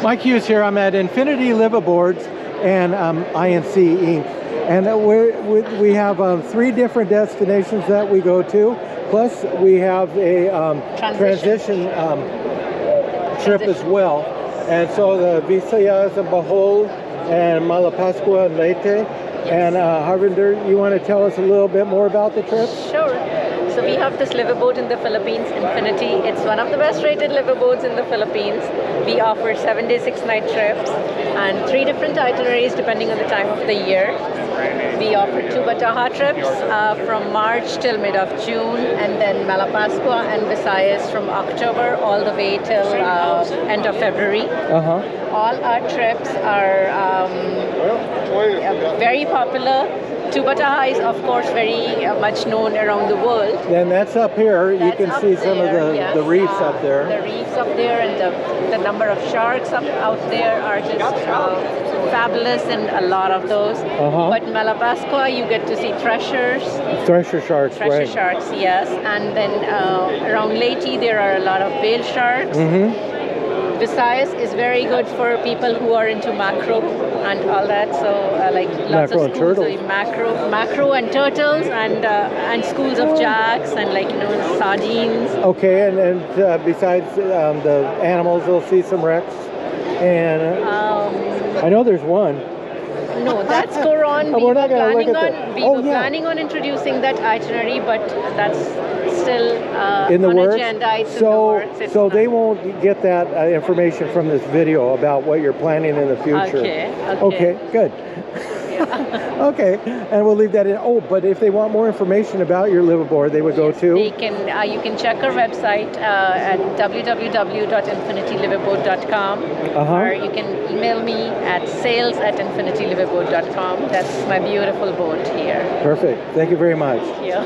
Mike Hughes here. I'm at Infiniti Liveaboards and INC Inc. And we have 3 different destinations that we go to. Plus, we have a transition trip as well. And so the Visayas and Bohol and Malapascua and Leyte. Yes. And Harvinder, you want to tell us a little bit more about the trip? Sure. So we have this liveaboard in the Philippines, Infiniti. It's one of the best rated liveaboards in the Philippines. We offer 7-day, 6-night trips and 3 different itineraries depending on the time of the year. We offer 2 Bataha trips from March till mid of June, and then Malapascua and Visayas from October all the way till end of February. All our trips are very popular. Bataha is of course very much known around the world. Then that's up here. You can see some of the reefs up there. The reefs up there, and the number of sharks out there are just fabulous, and a lot of those. But Malapascua, you get to see treasures. Treasure sharks, Treasure sharks, yes. And then around Leyte, there are a lot of whale sharks. Visayas is very good for people who are into macro and all that. So like lots macro of and schools turtles. of macro and turtles, and schools of jacks and sardines. Okay, and besides the animals, they'll see some wrecks. And I know there's one. No, that's Coron. We were planning on introducing that itinerary, but that's still in the on works. agenda. It's So, in the works. It's so they won't get that information from this video about what you're planning in the future. Okay, good. Okay, and we'll leave that in. Oh, but if they want more information about your liveaboard, they would go to? They can. You can check our website at www.infinitiliveaboard.com, or you can email me at sales@infinitiliveaboard.com. That's my beautiful boat here. Perfect. Thank you very much. Yeah.